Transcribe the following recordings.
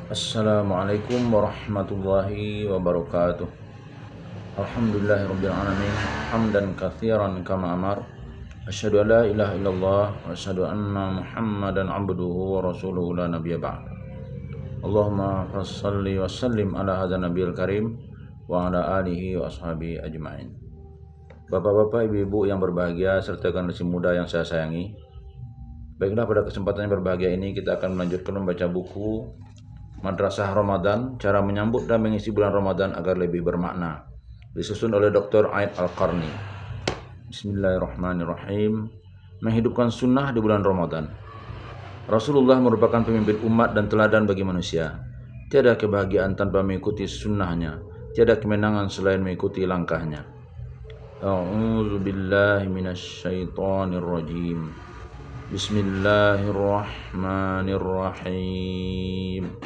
Assalamualaikum warahmatullahi wabarakatuh. Alhamdulillahirabbil alamin, hamdan katsiran kama amar. Asyhadu an la ilaha illallah wa asyhadu anna Muhammadan abduhu wa rasuluhu la nabiyya ba'd. Allahumma shalli wa sallim ala hadzal nabiyil karim wa ala alihi wa ashabihi ajmain. Bapak-bapak, ibu-ibu yang berbahagia serta generasi muda yang saya sayangi. Baiklah, pada kesempatan yang berbahagia ini kita akan melanjutkan membaca buku Madrasah Ramadan, cara menyambut dan mengisi bulan Ramadan agar lebih bermakna, disusun oleh Dr. Aid Al-Qarni. Bismillahirrahmanirrahim. Menghidupkan sunnah di bulan Ramadan. Rasulullah merupakan pemimpin umat dan teladan bagi manusia. Tiada kebahagiaan tanpa mengikuti sunnahnya, tiada kemenangan selain mengikuti langkahnya. A'udzu billahi minasyaitonir rajim. Bismillahirrahmanirrahim.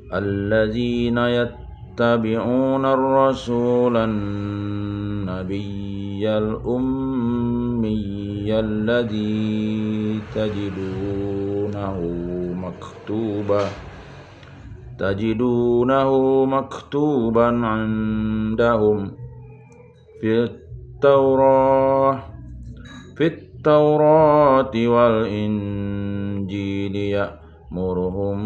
الذين يتبعون الرسول النبي الأمي الذي تجدونه مكتوبا عندهم في التوراة والإنجيل يأمرهم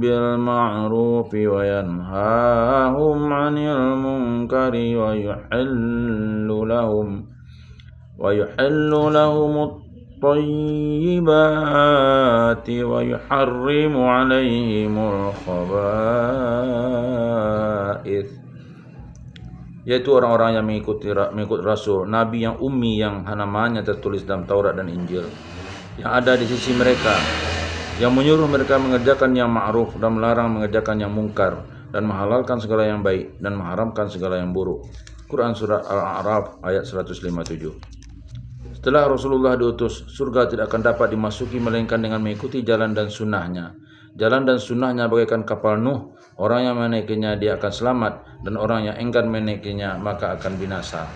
بالمعروف وينهاهم عن المنكر ويحل لهم الطيبات ويحرم عليهم الخبائث, yaitu orang-orang yang mengikut Rasul, Nabi yang ummi yang namanya tertulis dalam Taurat dan Injil, yang ada di sisi mereka, yang menyuruh mereka mengerjakan yang ma'ruf dan melarang mengerjakan yang mungkar, dan menghalalkan segala yang baik dan mengharamkan segala yang buruk. Quran Surah Al-A'raf ayat 157. Setelah Rasulullah diutus, surga tidak akan dapat dimasuki melainkan dengan mengikuti jalan dan sunnahnya. Jalan dan sunnahnya bagaikan kapal Nuh, orang yang menaikinya dia akan selamat, dan orang yang enggan menaikinya maka akan binasa.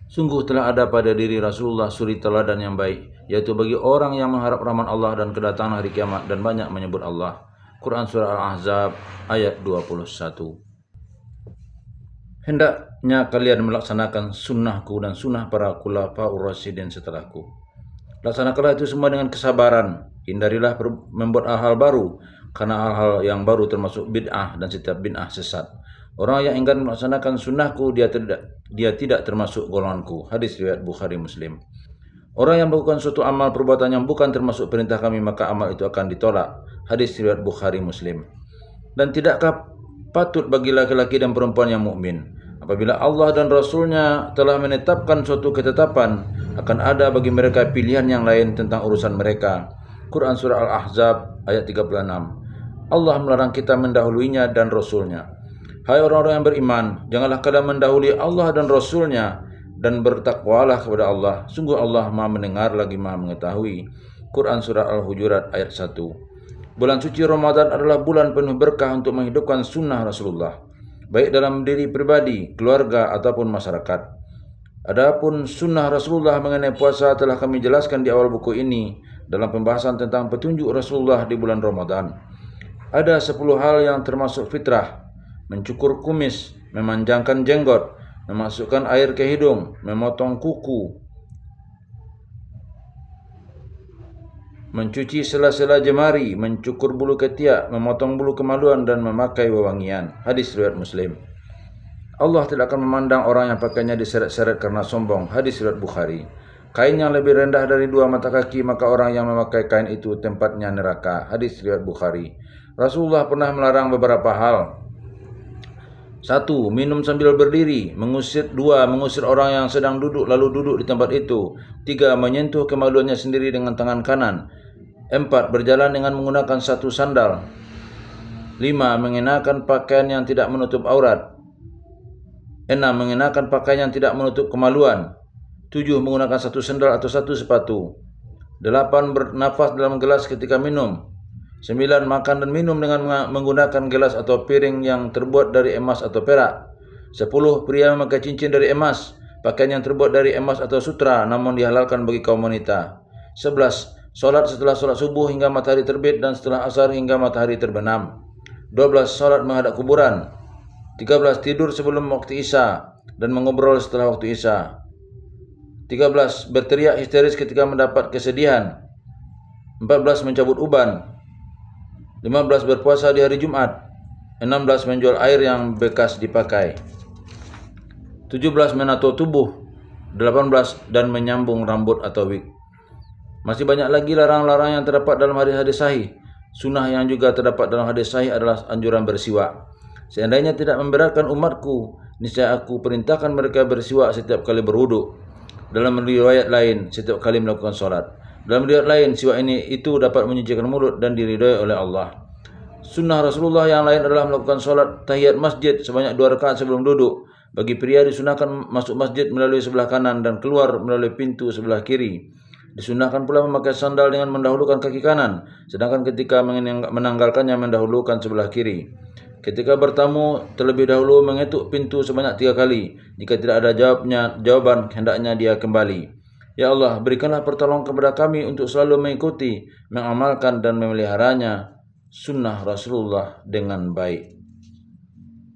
Sungguh telah ada pada diri Rasulullah suri teladan yang baik, yaitu bagi orang yang mengharap rahmat Allah dan kedatangan hari kiamat dan banyak menyebut Allah. Quran Surah Al-Ahzab ayat 21. Hendaknya kalian melaksanakan sunnahku dan sunnah para khulafaur rasyidin setelahku. Laksanakanlah itu semua dengan kesabaran. Hindarilah membuat hal-hal baru, karena hal-hal yang baru termasuk bid'ah dan setiap bid'ah sesat. Orang yang enggan melaksanakan sunnahku, dia tidak termasuk golonganku. Hadis riwayat Bukhari Muslim. Orang yang melakukan suatu amal perbuatan yang bukan termasuk perintah kami, maka amal itu akan ditolak. Hadis riwayat Bukhari Muslim. Dan tidakkah patut bagi laki-laki dan perempuan yang mukmin, apabila Allah dan Rasulnya telah menetapkan suatu ketetapan, akan ada bagi mereka pilihan yang lain tentang urusan mereka. Quran Surah Al-Ahzab ayat 36. Allah melarang kita mendahuluinya dan Rasulnya. Hai orang-orang yang beriman, janganlah kalian mendahului Allah dan Rasulnya, dan bertakwalah kepada Allah. Sungguh Allah Maha mendengar lagi Maha mengetahui. Quran Surah Al-Hujurat ayat 1. Bulan suci Ramadan adalah bulan penuh berkah untuk menghidupkan sunnah Rasulullah, baik dalam diri pribadi, keluarga, ataupun masyarakat. Adapun sunnah Rasulullah mengenai puasa telah kami jelaskan di awal buku ini dalam pembahasan tentang petunjuk Rasulullah di bulan Ramadan. Ada 10 hal yang termasuk fitrah: mencukur kumis, memanjangkan jenggot, memasukkan air ke hidung, memotong kuku, mencuci sela-sela jemari, mencukur bulu ketiak, memotong bulu kemaluan, dan memakai wewangian. Hadis riwayat Muslim. Allah tidak akan memandang orang yang pakainya diseret-seret karena sombong. Hadis riwayat Bukhari. Kain yang lebih rendah dari 2 mata kaki, maka orang yang memakai kain itu tempatnya neraka. Hadis riwayat Bukhari. Rasulullah pernah melarang beberapa hal. 1. Minum sambil berdiri. 2. Mengusir orang yang sedang duduk lalu duduk di tempat itu. 3. Menyentuh kemaluannya sendiri dengan tangan kanan. 4. Berjalan dengan menggunakan satu sandal. 5. Mengenakan pakaian yang tidak menutup aurat. 6. Mengenakan pakaian yang tidak menutup kemaluan. 7. Menggunakan satu sandal atau satu sepatu. 8. Bernafas dalam gelas ketika minum. 9. Makan dan minum dengan menggunakan gelas atau piring yang terbuat dari emas atau perak. 10. Pria memakai cincin dari emas, pakaian yang terbuat dari emas atau sutra namun dihalalkan bagi kaum wanita. 11. Salat setelah salat subuh hingga matahari terbit dan setelah asar hingga matahari terbenam. 12. Salat menghadap kuburan. 13. Tidur sebelum waktu Isya dan mengobrol setelah waktu Isya. 13. Berteriak histeris ketika mendapat kesedihan. 14. Mencabut uban. 15. Berpuasa di hari Jumat. 16. Menjual air yang bekas dipakai. 17. Menato tubuh. 18. Dan menyambung rambut atau wig. Masih banyak lagi larangan-larangan yang terdapat dalam hadis-hadis sahih. Sunnah yang juga terdapat dalam hadis sahih adalah anjuran bersiwak. Seandainya tidak memberatkan umatku, niscaya aku perintahkan mereka bersiwak setiap kali berwudu. Dalam riwayat lain, setiap kali melakukan sholat. Dalam riwayat lain, siwak itu dapat menyucikan mulut dan diridhoi oleh Allah. Sunnah Rasulullah yang lain adalah melakukan sholat tahiyat masjid sebanyak 2 rakaat sebelum duduk. Bagi pria disunahkan masuk masjid melalui sebelah kanan dan keluar melalui pintu sebelah kiri. Disunahkan pula memakai sandal dengan mendahulukan kaki kanan, sedangkan ketika menanggalkannya mendahulukan sebelah kiri. Ketika bertamu, terlebih dahulu mengetuk pintu sebanyak 3 kali. Jika tidak ada jawaban, hendaknya dia kembali. Ya Allah, berikanlah pertolongan kepada kami untuk selalu mengikuti, mengamalkan dan memeliharanya sunnah Rasulullah dengan baik.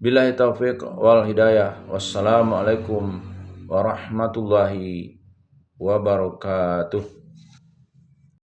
Billahi taufiq wal hidayah. Wassalamualaikum warahmatullahi wabarakatuh.